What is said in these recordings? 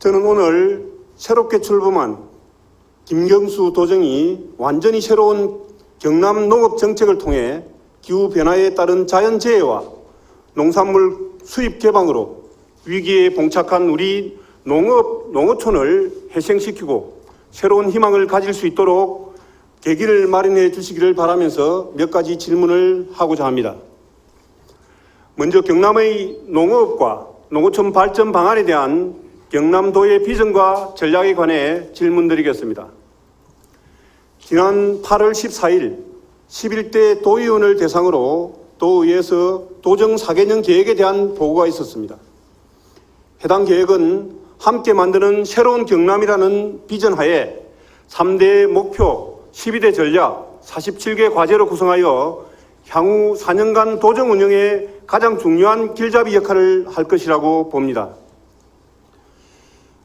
저는 오늘 새롭게 출범한 김경수 도정이 완전히 새로운 경남 농업 정책을 통해 기후변화에 따른 자연재해와 농산물 수입 개방으로 위기에 봉착한 우리 농어촌을 회생시키고 새로운 희망을 가질 수 있도록 계기를 마련해 주시기를 바라면서 몇 가지 질문을 하고자 합니다. 먼저 경남의 농업과 농어촌 발전 방안에 대한 경남도의 비전과 전략에 관해 질문드리겠습니다. 지난 8월 14일 11대 도의원을 대상으로 도의회에서 도정 4개년 계획에 대한 보고가 있었습니다. 해당 계획은 함께 만드는 새로운 경남이라는 비전 하에 3대 목표, 12대 전략, 47개 과제로 구성하여 향후 4년간 도정 운영에 가장 중요한 길잡이 역할을 할 것이라고 봅니다.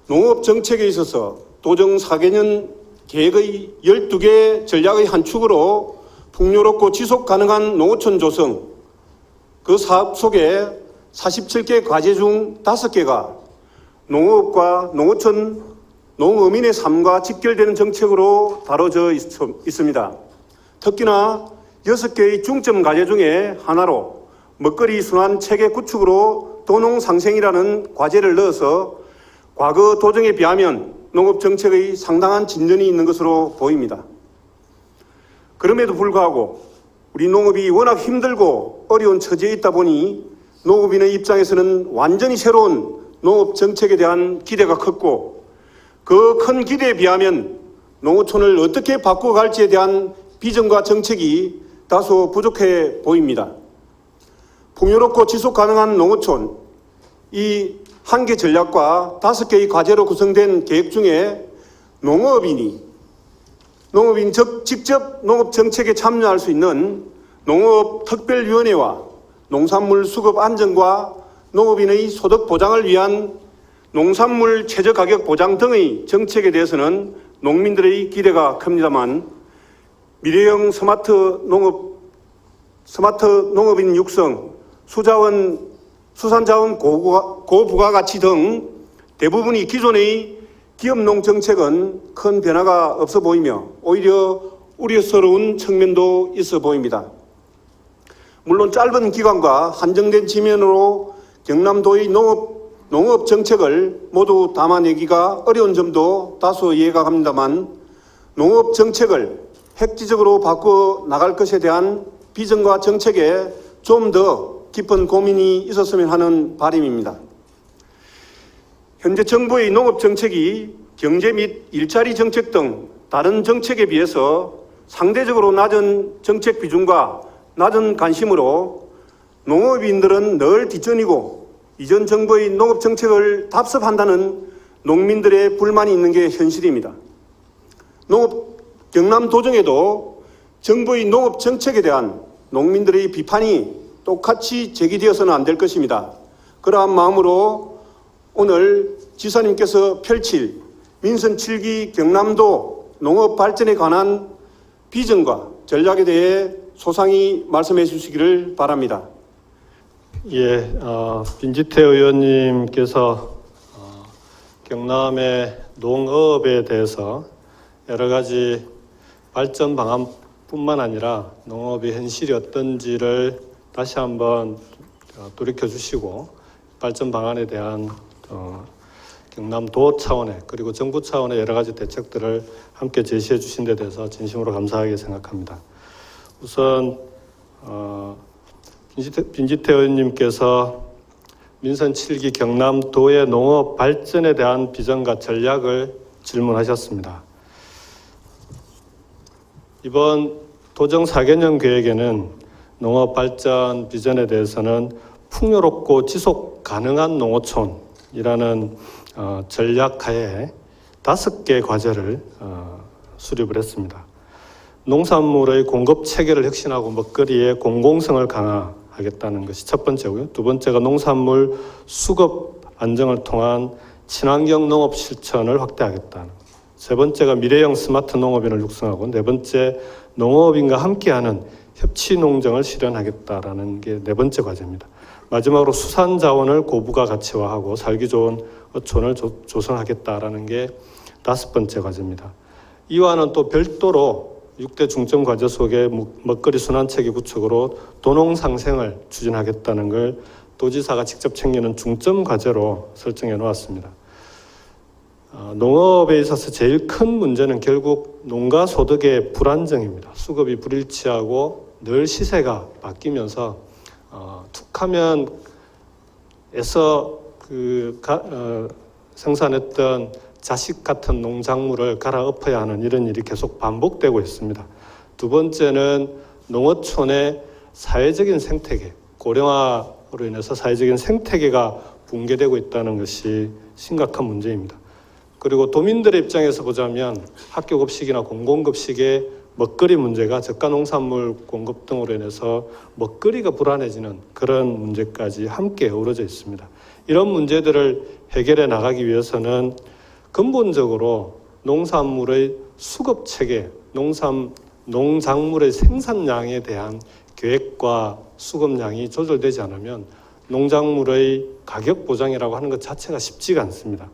농업 정책에 있어서 도정 4개년 계획의 12개 전략의 한 축으로 풍요롭고 지속 가능한 농어촌 조성, 그 사업 속에 47개 과제 중 5개가 농업과 농어촌, 농어민의 삶과 직결되는 정책으로 다뤄져 있습니다. 특히나 6개의 중점 과제 중에 하나로 먹거리 순환 체계 구축으로 도농 상생이라는 과제를 넣어서 과거 도정에 비하면 농업 정책의 상당한 진전이 있는 것으로 보입니다. 그럼에도 불구하고 우리 농업이 워낙 힘들고 어려운 처지에 있다 보니 농업인의 입장에서는 완전히 새로운 농업 정책에 대한 기대가 컸고 그 큰 기대에 비하면 농어촌을 어떻게 바꿔갈지에 대한 비전과 정책이 다소 부족해 보입니다. 풍요롭고 지속 가능한 농어촌, 이 한 개 전략과 5개의 과제로 구성된 계획 중에 농업인이 직접 농업 정책에 참여할 수 있는 농업특별위원회와 농산물 수급 안정과 농업인의 소득 보장을 위한 농산물 최저 가격 보장 등의 정책에 대해서는 농민들의 기대가 큽니다만 미래형 스마트 농업인 육성, 수산자원 고부가가치 등 대부분이 기존의 기업농 정책은 큰 변화가 없어 보이며 오히려 우려스러운 측면도 있어 보입니다. 물론 짧은 기간과 한정된 지면으로 경남도의 농업 정책을 모두 담아내기가 어려운 점도 다소 이해가 갑니다만 농업 정책을 획기적으로 바꿔 나갈 것에 대한 비전과 정책에 좀 더 깊은 고민이 있었으면 하는 바람입니다. 현재 정부의 농업 정책이 경제 및 일자리 정책 등 다른 정책에 비해서 상대적으로 낮은 정책 비중과 낮은 관심으로 농업인들은 늘 뒷전이고 이전 정부의 농업 정책을 답습한다는 농민들의 불만이 있는 게 현실입니다. 경남 도정에도 정부의 농업 정책에 대한 농민들의 비판이 똑같이 제기되어서는 안 될 것입니다. 그러한 마음으로 오늘 지사님께서 펼칠 민선 7기 경남도 농업 발전에 관한 비전과 전략에 대해 소상히 말씀해 주시기를 바랍니다. 예, 빈지태 의원님께서 경남의 농업에 대해서 여러 가지 발전 방안뿐만 아니라 농업의 현실이 어떤지를 다시 한번 돌이켜 주시고 발전 방안에 대한 경남도 차원의 그리고 정부 차원의 여러 가지 대책들을 함께 제시해 주신 데 대해서 진심으로 감사하게 생각합니다. 우선 빈지태 의원님께서 민선 7기 경남도의 농업 발전에 대한 비전과 전략을 질문하셨습니다. 이번 도정 4개년 계획에는 농업 발전 비전에 대해서는 풍요롭고 지속 가능한 농어촌이라는 전략하에 5개 과제를 수립을 했습니다. 농산물의 공급 체계를 혁신하고 먹거리의 공공성을 강화하겠다는 것이 첫 번째고요. 두 번째가 농산물 수급 안정을 통한 친환경 농업 실천을 확대하겠다는 것. 세 번째가 미래형 스마트 농업인을 육성하고 네 번째 농업인과 함께하는 협치농정을 실현하겠다라는 게 네 번째 과제입니다. 마지막으로 수산자원을 고부가 가치화하고 살기 좋은 어촌을 조성하겠다라는 게 다섯 번째 과제입니다. 이와는 또 별도로 6대 중점 과제 속에 먹거리 순환체계 구축으로 도농상생을 추진하겠다는 걸 도지사가 직접 챙기는 중점 과제로 설정해 놓았습니다. 농업에 있어서 제일 큰 문제는 결국 농가 소득의 불안정입니다. 수급이 불일치하고 늘 시세가 바뀌면서 툭하면 애써 생산했던 자식 같은 농작물을 갈아엎어야 하는 이런 일이 계속 반복되고 있습니다. 두 번째는 농어촌의 사회적인 생태계, 고령화로 인해서 사회적인 생태계가 붕괴되고 있다는 것이 심각한 문제입니다. 그리고 도민들의 입장에서 보자면 학교 급식이나 공공급식의 먹거리 문제가 저가 농산물 공급 등으로 인해서 먹거리가 불안해지는 그런 문제까지 함께 어우러져 있습니다. 이런 문제들을 해결해 나가기 위해서는 근본적으로 농산물의 수급 체계, 농작물의 생산량에 대한 계획과 수급량이 조절되지 않으면 농작물의 가격 보장이라고 하는 것 자체가 쉽지가 않습니다.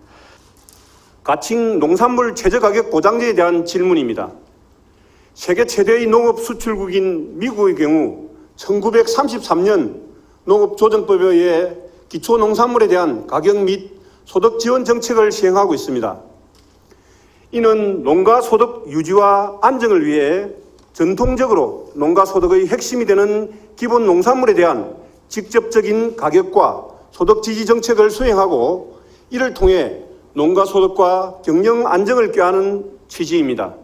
가칭 농산물 최저가격 보장제에 대한 질문입니다. 세계 최대의 농업 수출국인 미국의 경우 1933년 농업조정법에 의해 기초농산물에 대한 가격 및 소득 지원 정책을 시행하고 있습니다. 이는 농가 소득 유지와 안정을 위해 전통적으로 농가 소득의 핵심이 되는 기본 농산물에 대한 직접적인 가격과 소득 지지 정책을 수행하고 이를 통해 농가 소득과 경영 안정을 꾀하는 취지입니다.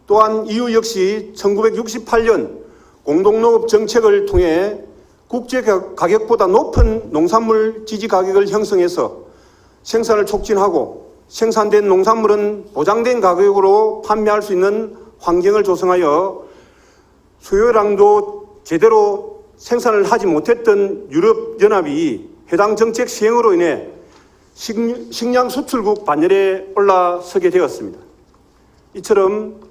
또한 이후 역시 1968년 공동농업 정책을 통해 국제 가격보다 높은 농산물 지지 가격을 형성해서 생산을 촉진하고 생산된 농산물은 보장된 가격으로 판매할 수 있는 환경을 조성하여 수요량도 제대로 생산을 하지 못했던 유럽연합이 해당 정책 시행으로 인해 식량 수출국 반열에 올라서게 되었습니다. 이처럼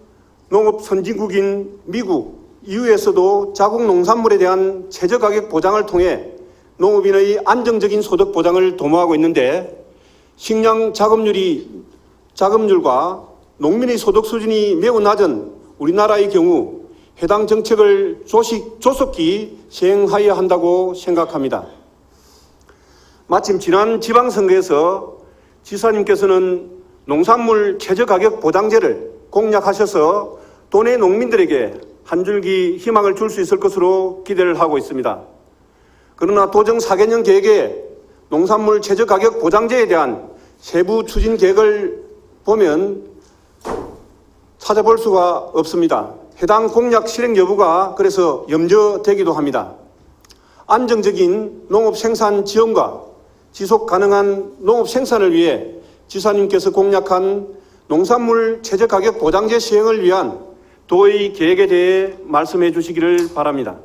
농업 선진국인 미국, EU에서도 자국 농산물에 대한 최저가격 보장을 통해 농업인의 안정적인 소득 보장을 도모하고 있는데 식량 자급률과 농민의 소득 수준이 매우 낮은 우리나라의 경우 해당 정책을 조속히 시행하여야 한다고 생각합니다. 마침 지난 지방선거에서 지사님께서는 농산물 최저가격 보장제를 공약하셔서 도내 농민들에게 한 줄기 희망을 줄 수 있을 것으로 기대를 하고 있습니다. 그러나 도정 4개년 계획에 농산물 최저가격 보장제에 대한 세부 추진 계획을 보면 찾아볼 수가 없습니다. 해당 공약 실행 여부가 그래서 염려되기도 합니다. 안정적인 농업 생산 지원과 지속 가능한 농업 생산을 위해 지사님께서 공약한 농산물 최저가격 보장제 시행을 위한 도의 계획에 대해 말씀해 주시기를 바랍니다.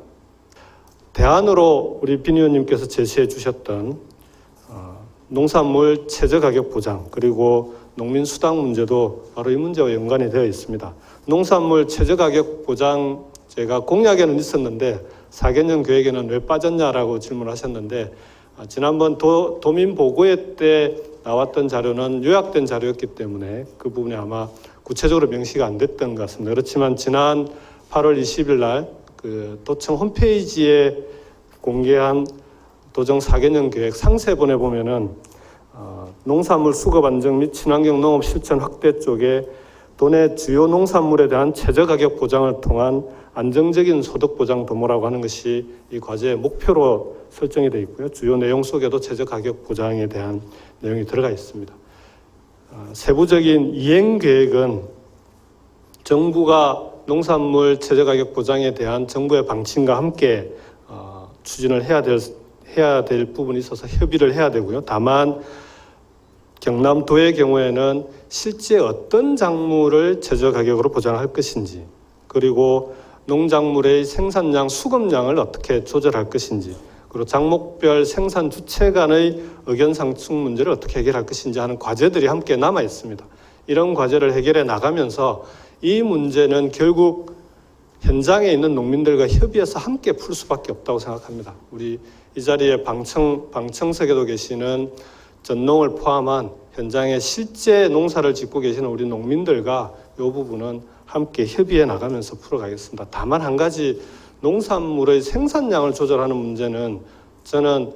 대안으로 우리 빈 의원님께서 제시해 주셨던 농산물 최저가격 보장 그리고 농민 수당 문제도 바로 이 문제와 연관이 되어 있습니다. 농산물 최저가격 보장제가 공약에는 있었는데 4개년 계획에는 왜 빠졌냐라고 질문하셨는데 지난번 도민 보고회 때 나왔던 자료는 요약된 자료였기 때문에 그 부분이 아마 구체적으로 명시가 안 됐던 것 같습니다. 그렇지만 지난 8월 20일 날 그 도청 홈페이지에 공개한 도정 4개년 계획 상세본에 보면은 농산물 수급 안정 및 친환경 농업 실천 확대 쪽에 도내 주요 농산물에 대한 최저가격 보장을 통한 안정적인 소득 보장 도모라고 하는 것이 이 과제의 목표로 설정이 되어 있고요. 주요 내용 속에도 최저가격 보장에 대한 내용이 들어가 있습니다. 세부적인 이행 계획은 정부가 농산물 최저가격 보장에 대한 정부의 방침과 함께 추진을 해야 될 부분이 있어서 협의를 해야 되고요. 다만 경남도의 경우에는 실제 어떤 작물을 최저가격으로 보장할 것인지 그리고 농작물의 생산량, 수급량을 어떻게 조절할 것인지 그리고 작목별 생산 주체 간의 의견 상충 문제를 어떻게 해결할 것인지 하는 과제들이 함께 남아 있습니다. 이런 과제를 해결해 나가면서 이 문제는 결국 현장에 있는 농민들과 협의해서 함께 풀 수밖에 없다고 생각합니다. 우리 이 자리에 방청석에도 계시는 전농을 포함한 현장에 실제 농사를 짓고 계시는 우리 농민들과 이 부분은 함께 협의해 나가면서 풀어가겠습니다. 다만 한 가지 농산물의 생산량을 조절하는 문제는 저는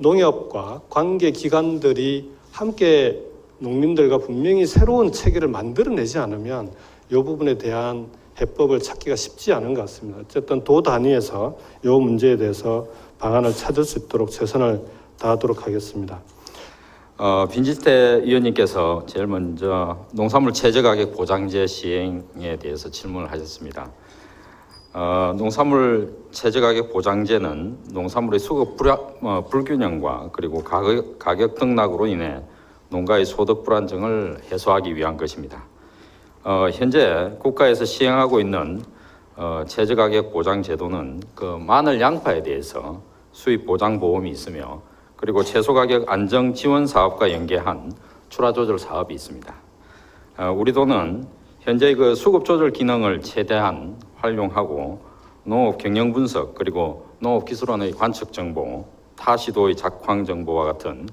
농협과 관계 기관들이 함께 농민들과 분명히 새로운 체계를 만들어내지 않으면 이 부분에 대한 해법을 찾기가 쉽지 않은 것 같습니다. 어쨌든 도 단위에서 이 문제에 대해서 방안을 찾을 수 있도록 최선을 다하도록 하겠습니다. 빈지태 의원님께서 제일 먼저 농산물 최저가격 보장제 시행에 대해서 질문을 하셨습니다. 농산물 최저가격 보장제는 농산물의 수급 불균형과 그리고 가격 등락으로 인해 농가의 소득 불안정을 해소하기 위한 것입니다. 현재 국가에서 시행하고 있는 최저가격 보장제도는 그 마늘 양파에 대해서 수입 보장 보험이 있으며 그리고 채소가격 안정 지원 사업과 연계한 출하 조절 사업이 있습니다. 우리 도는 현재 그 수급 조절 기능을 최대한 활용하고 농업 경영 분석 그리고 농업기술원의 관측 정보, 타 시도의 작황 정보와 같은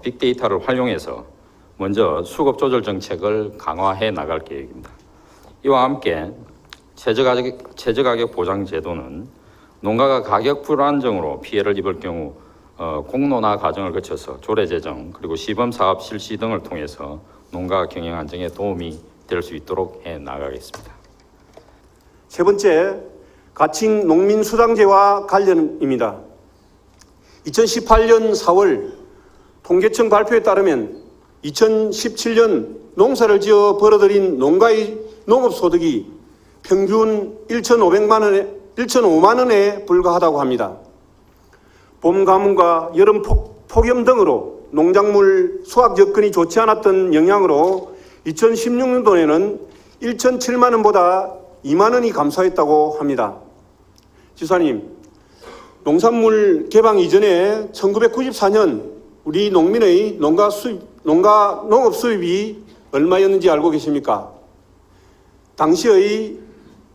빅데이터를 활용해서 먼저 수급 조절 정책을 강화해 나갈 계획입니다. 이와 함께 최저가격 보장 제도는 농가가 가격 불안정으로 피해를 입을 경우 공론화 과정을 거쳐서 조례 제정 그리고 시범 사업 실시 등을 통해서 농가 경영 안정에 도움이 될 수 있도록 해 나가겠습니다. 세 번째, 가칭 농민수당제와 관련입니다. 2018년 4월 통계청 발표에 따르면 2017년 농사를 지어 벌어들인 농가의 농업소득이 평균 1,500만 원에 불과하다고 합니다. 봄 가뭄과 여름 폭염 등으로 농작물 수확 여건이 좋지 않았던 영향으로 2016년도에는 1,007만 원보다 2만 원이 감소했다고 합니다. 지사님, 농산물 개방 이전에 1994년 우리 농민의 농업 수입이 얼마였는지 알고 계십니까? 당시의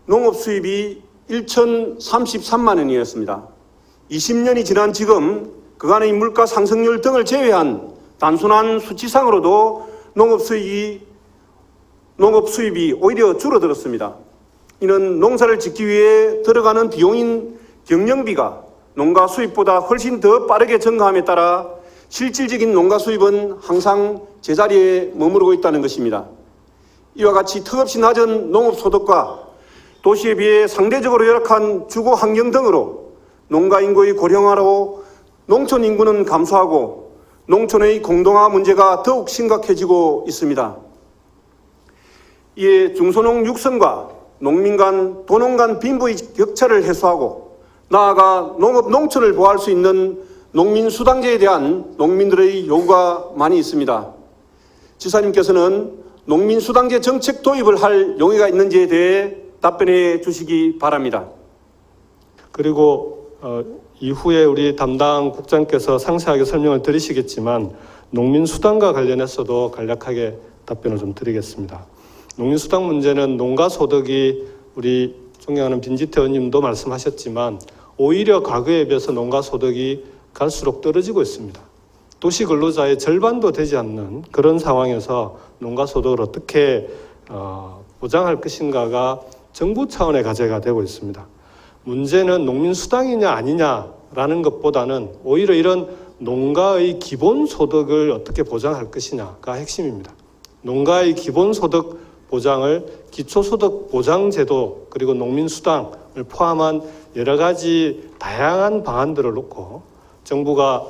농업 수입이 1,033만 원이었습니다. 20년이 지난 지금 그간의 물가 상승률 등을 제외한 단순한 수치상으로도 농업 수입이 오히려 줄어들었습니다. 이는 농사를 짓기 위해 들어가는 비용인 경영비가 농가 수입보다 훨씬 더 빠르게 증가함에 따라 실질적인 농가 수입은 항상 제자리에 머무르고 있다는 것입니다. 이와 같이 턱없이 낮은 농업소득과 도시에 비해 상대적으로 열악한 주거 환경 등으로 농가 인구의 고령화로 농촌 인구는 감소하고 농촌의 공동화 문제가 더욱 심각해지고 있습니다. 이에 중소농 육성과 농민 간, 도농 간 빈부의 격차를 해소하고 나아가 농업 농촌을 보호할 수 있는 농민 수당제에 대한 농민들의 요구가 많이 있습니다. 지사님께서는 농민 수당제 정책 도입을 할 용의가 있는지에 대해 답변해 주시기 바랍니다. 그리고 이후에 우리 담당 국장께서 상세하게 설명을 드리시겠지만 농민수당과 관련해서도 간략하게 답변을 좀 드리겠습니다. 농민수당 문제는 농가소득이 우리 존경하는 빈지태 의원님도 말씀하셨지만 오히려 과거에 비해서 농가소득이 갈수록 떨어지고 있습니다. 도시 근로자의 절반도 되지 않는 그런 상황에서 농가소득을 어떻게 보장할 것인가가 정부 차원의 과제가 되고 있습니다. 문제는 농민수당이냐 아니냐라는 것보다는 오히려 이런 농가의 기본소득을 어떻게 보장할 것이냐가 핵심입니다. 농가의 기본소득 보장을 기초소득 보장제도 그리고 농민수당을 포함한 여러 가지 다양한 방안들을 놓고 정부가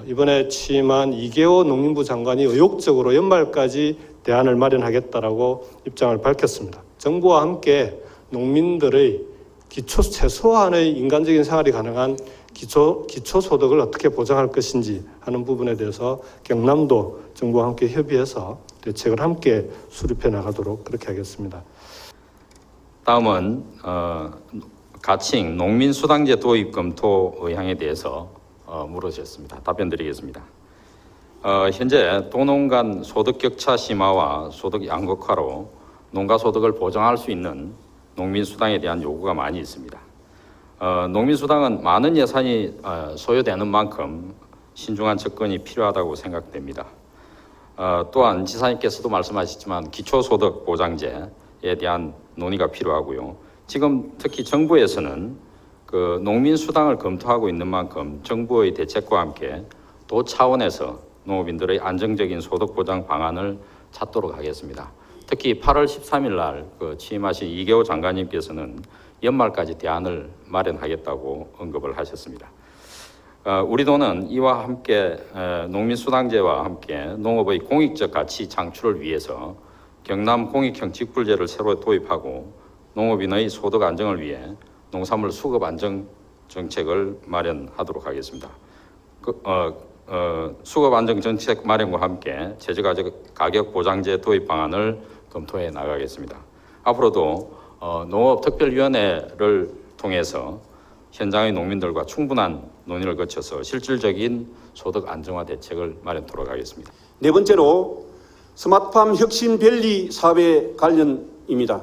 이번에 취임한 이계호 농림부 장관이 의욕적으로 연말까지 대안을 마련하겠다라고 입장을 밝혔습니다. 정부와 함께 농민들의 최소한의 인간적인 생활이 가능한 기초소득을 어떻게 보장할 것인지 하는 부분에 대해서 경남도 정부와 함께 협의해서 대책을 함께 수립해 나가도록 그렇게 하겠습니다. 다음은 가칭 농민수당제 도입 검토 의향에 대해서 물으셨습니다. 답변 드리겠습니다. 현재 도농 간 소득 격차 심화와 소득 양극화로 농가 소득을 보장할 수 있는 농민수당에 대한 요구가 많이 있습니다. 농민수당은 많은 예산이 소요되는 만큼 신중한 접근이 필요하다고 생각됩니다. 또한 지사님께서도 말씀하셨지만 기초소득 보장제에 대한 논의가 필요하고요. 지금 특히 정부에서는 그 농민수당을 검토하고 있는 만큼 정부의 대책과 함께 도 차원에서 농업인들의 안정적인 소득 보장 방안을 찾도록 하겠습니다. 특히 8월 13일 날 취임하신 이계호 장관님께서는 연말까지 대안을 마련하겠다고 언급을 하셨습니다. 우리 도는 이와 함께 농민수당제와 함께 농업의 공익적 가치 창출을 위해서 경남 공익형 직불제를 새로 도입하고 농업인의 소득 안정을 위해 농산물 수급 안정 정책을 마련하도록 하겠습니다. 수급 안정 정책 마련과 함께 최저가격 보장제 도입 방안을 검토해 나가겠습니다. 앞으로도 농업특별위원회를 통해서 현장의 농민들과 충분한 논의를 거쳐서 실질적인 소득 안정화 대책을 마련토록 하겠습니다. 네 번째로 스마트팜 혁신밸리 사업에 관련입니다.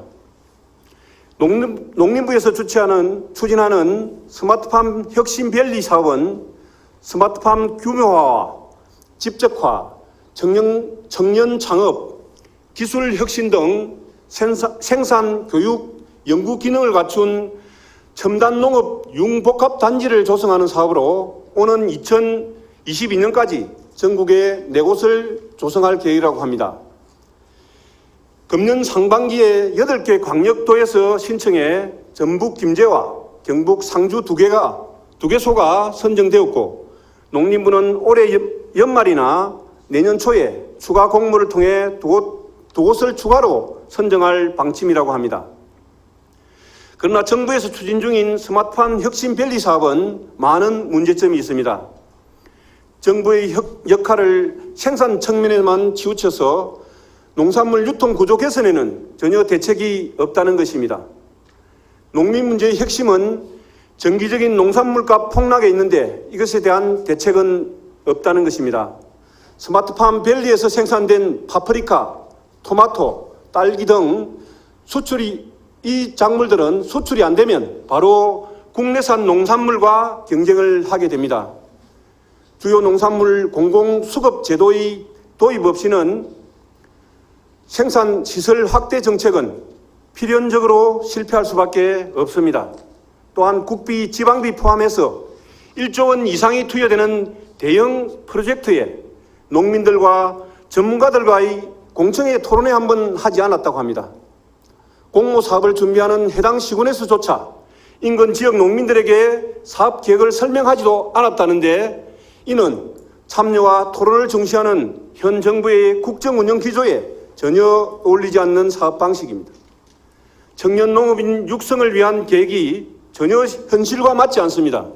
농림부에서 추진하는 스마트팜 혁신밸리 사업은 스마트팜 규모화와 집적화, 청년 창업, 기술 혁신 등 생산, 교육, 연구 기능을 갖춘 첨단 농업 융복합 단지를 조성하는 사업으로 오는 2022년까지 전국에 4곳을 조성할 계획이라고 합니다. 금년 상반기에 8개 광역도에서 신청해 전북 김제와 경북 상주 2개소가 선정되었고 농림부는 올해 연말이나 내년 초에 추가 공모를 통해 두 곳을 추가로 선정할 방침이라고 합니다. 그러나 정부에서 추진 중인 스마트팜 혁신밸리 사업은 많은 문제점이 있습니다. 정부의 역할을 생산 측면에만 치우쳐서 농산물 유통 구조 개선에는 전혀 대책이 없다는 것입니다. 농민 문제의 핵심은 정기적인 농산물값 폭락에 있는데 이것에 대한 대책은 없다는 것입니다. 스마트팜 밸리에서 생산된 파프리카, 토마토, 딸기 등 이 작물들은 수출이 안 되면 바로 국내산 농산물과 경쟁을 하게 됩니다. 주요 농산물 공공수급 제도의 도입 없이는 생산 시설 확대 정책은 필연적으로 실패할 수밖에 없습니다. 또한 국비, 지방비 포함해서 1조 원 이상이 투여되는 대형 프로젝트에 농민들과 전문가들과의 공청회 토론회 한번 하지 않았다고 합니다. 공모 사업을 준비하는 해당 시군에서조차 인근 지역 농민들에게 사업 계획을 설명하지도 않았다는데 이는 참여와 토론을 중시하는 현 정부의 국정 운영 기조에 전혀 어울리지 않는 사업 방식입니다. 청년 농업인 육성을 위한 계획이 전혀 현실과 맞지 않습니다.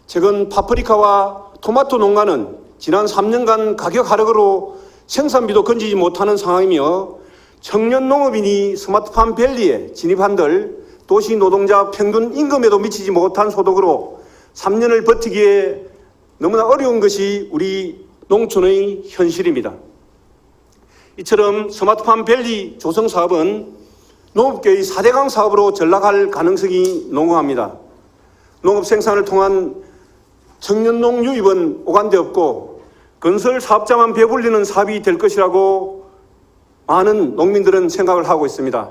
최근 파프리카와 토마토 농가는 지난 3년간 가격 하락으로 생산비도 건지지 못하는 상황이며 청년 농업인이 스마트팜 밸리에 진입한들 도시 노동자 평균 임금에도 미치지 못한 소득으로 3년을 버티기에 너무나 어려운 것이 우리 농촌의 현실입니다. 이처럼 스마트팜 밸리 조성 사업은 농업계의 4대강 사업으로 전락할 가능성이 농후합니다. 농업 생산을 통한 청년농 유입은 오간데 없고 건설 사업자만 배불리는 사업이 될 것이라고 많은 농민들은 생각을 하고 있습니다.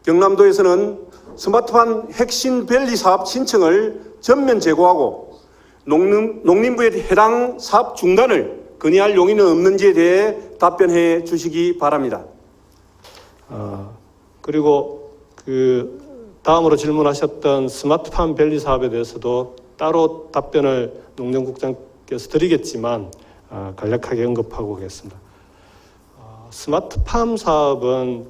경남도에서는 스마트팜 핵심 밸리 사업 신청을 전면 제고하고 농림부의 해당 사업 중단을 건의할 용의는 없는지에 대해 답변해 주시기 바랍니다. 그리고 다음으로 질문하셨던 스마트팜 밸리 사업에 대해서도 따로 답변을 농정국장께서 드리겠지만 간략하게 언급하고 오겠습니다. 스마트팜 사업은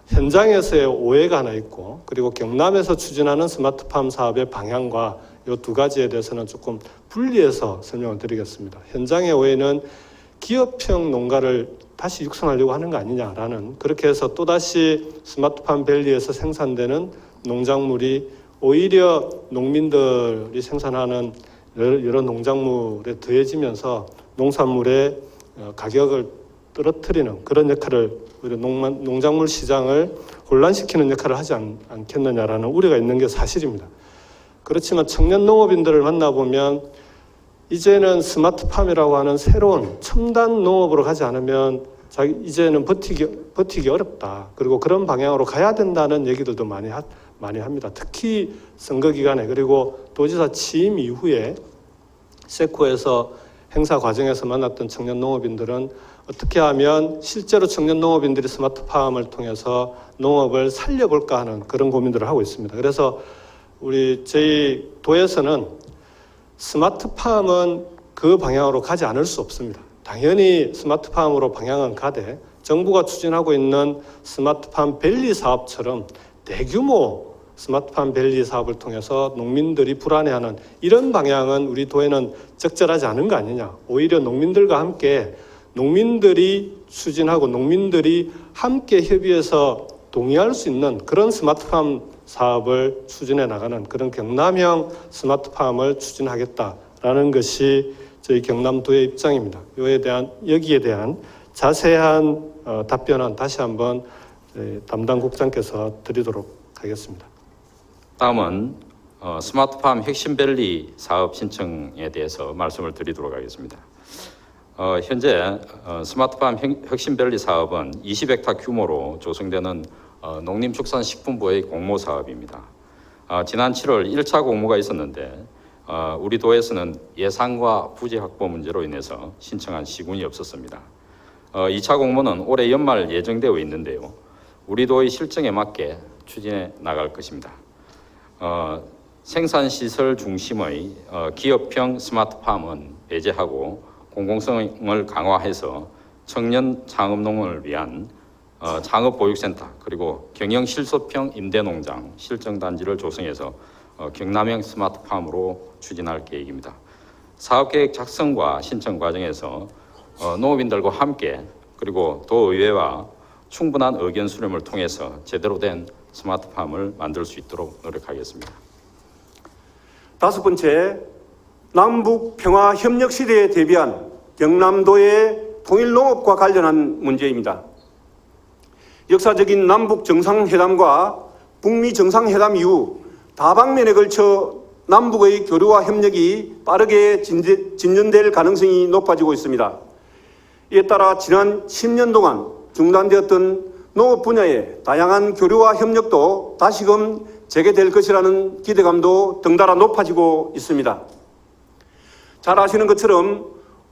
현장에서의 오해가 하나 있고 그리고 경남에서 추진하는 스마트팜 사업의 방향과 이 두 가지에 대해서는 조금 분리해서 설명을 드리겠습니다. 현장의 오해는 기업형 농가를 다시 육성하려고 하는 거 아니냐라는, 그렇게 해서 또다시 스마트팜 밸리에서 생산되는 농작물이 오히려 농민들이 생산하는 여러 농작물에 더해지면서 농산물의 가격을 떨어뜨리는 그런 역할을 우리 농작물 시장을 혼란시키는 역할을 하지 않겠느냐라는 우려가 있는 게 사실입니다. 그렇지만 청년 농업인들을 만나보면 이제는 스마트팜이라고 하는 새로운 첨단 농업으로 가지 않으면 이제는 버티기 어렵다. 그리고 그런 방향으로 가야 된다는 얘기들도 많이 합니다. 특히 선거 기간에 그리고 도지사 취임 이후에 세코에서 행사 과정에서 만났던 청년 농업인들은 어떻게 하면 실제로 청년 농업인들이 스마트팜을 통해서 농업을 살려볼까 하는 그런 고민들을 하고 있습니다. 그래서 저희 도에서는 스마트팜은 그 방향으로 가지 않을 수 없습니다. 당연히 스마트팜으로 방향은 가되 정부가 추진하고 있는 스마트팜 밸리 사업처럼 대규모 스마트팜 밸리 사업을 통해서 농민들이 불안해하는 이런 방향은 우리 도에는 적절하지 않은 거 아니냐. 오히려 농민들과 함께 농민들이 추진하고 농민들이 함께 협의해서 동의할 수 있는 그런 스마트팜 사업을 추진해 나가는 그런 경남형 스마트팜을 추진하겠다라는 것이 저희 경남도의 입장입니다. 여기에 대한 자세한 답변은 다시 한번 담당 국장께서 드리도록 하겠습니다. 다음은 스마트팜 혁신밸리 사업 신청에 대해서 말씀을 드리도록 하겠습니다. 현재 스마트팜 혁신밸리 사업은 20헥타 규모로 조성되는 농림축산식품부의 공모 사업입니다. 지난 7월 1차 공모가 있었는데 우리 도에서는 예산과 부재 확보 문제로 인해서 신청한 시군이 없었습니다. 2차 공모는 올해 연말 예정되어 있는데요. 우리 도의 실정에 맞게 추진해 나갈 것입니다. 생산시설 중심의 기업형 스마트팜은 배제하고 공공성을 강화해서 청년 창업농을 위한 창업보육센터 그리고 경영실소평 임대농장 실정단지를 조성해서 경남형 스마트팜으로 추진할 계획입니다. 사업계획 작성과 신청 과정에서 농업인들과 함께 그리고 도의회와 충분한 의견 수렴을 통해서 제대로 된 스마트팜을 만들 수 있도록 노력하겠습니다. 다섯 번째, 남북 평화 협력 시대에 대비한 경남도의 통일 농업과 관련한 문제입니다. 역사적인 남북 정상회담과 북미 정상회담 이후 다방면에 걸쳐 남북의 교류와 협력이 빠르게 진전될 가능성이 높아지고 있습니다. 이에 따라 지난 10년 동안 중단되었던 농업 분야의 다양한 교류와 협력도 다시금 재개될 것이라는 기대감도 덩달아 높아지고 있습니다. 잘 아시는 것처럼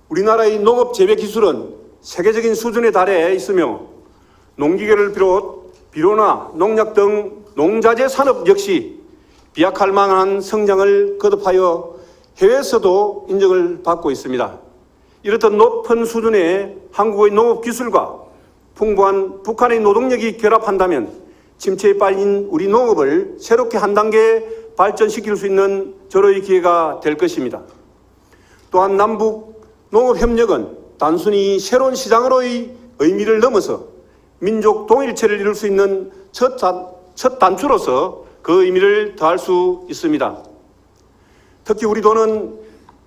우리나라의 농업 재배 기술은 세계적인 수준에 달해 있으며 농기계를 비롯 비료나 농약 등 농자재 산업 역시 비약할 만한 성장을 거듭하여 해외에서도 인정을 받고 있습니다. 이렇듯 높은 수준의 한국의 농업 기술과 풍부한 북한의 노동력이 결합한다면 침체에 빠진 우리 농업을 새롭게 한 단계 발전시킬 수 있는 절호의 기회가 될 것입니다. 또한 남북 농업 협력은 단순히 새로운 시장으로의 의미를 넘어서 민족 동일체를 이룰 수 있는 첫 단추로서 그 의미를 더할 수 있습니다. 특히 우리 도는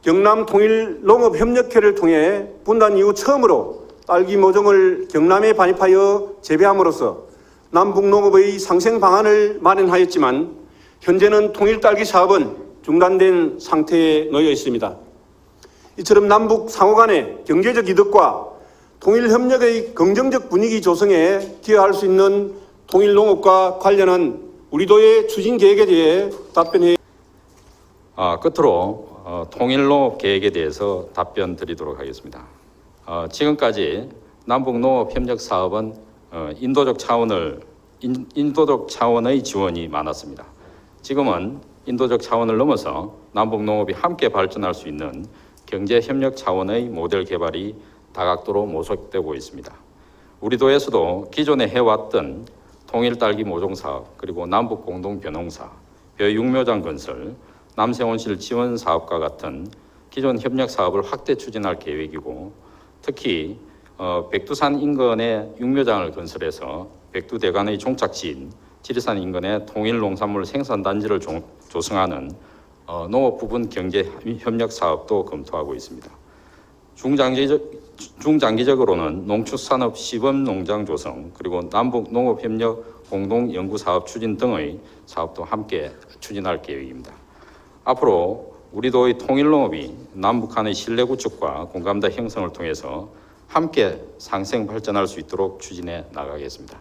경남 통일 농업협력회를 통해 분단 이후 처음으로 딸기 모종을 경남에 반입하여 재배함으로써 남북 농업의 상생 방안을 마련하였지만 현재는 통일 딸기 사업은 중단된 상태에 놓여 있습니다. 이처럼 남북 상호 간의 경제적 이득과 통일 협력의 긍정적 분위기 조성에 기여할 수 있는 통일 농업과 관련한 우리 도의 추진 계획에 대해 답변해. 끝으로 통일 농업 계획에 대해서 답변 드리도록 하겠습니다. 지금까지 남북 농업 협력 사업은 인도적 차원의 지원이 많았습니다. 지금은 인도적 차원을 넘어서 남북 농업이 함께 발전할 수 있는 경제 협력 차원의 모델 개발이 다각도로 모색되고 있습니다. 우리 도에서도 기존에 해왔던 통일 딸기 모종 사업, 그리고 남북 공동 벼농 사업, 벼육묘장 건설, 남세온실 지원 사업과 같은 기존 협력 사업을 확대 추진할 계획이고, 특히 백두산 인근에 육묘장을 건설해서 백두대간의 종착지인 지리산 인근에 통일 농산물 생산 단지를 조성하는 농업 부분 경제 협력 사업도 검토하고 있습니다. 중장기적으로는 농축산업 시범농장 조성 그리고 남북 농업협력 공동연구사업 추진 등의 사업도 함께 추진할 계획입니다. 앞으로 우리 도의 통일농업이 남북 간의 신뢰 구축과 공감대 형성을 통해서 함께 상생 발전할 수 있도록 추진해 나가겠습니다.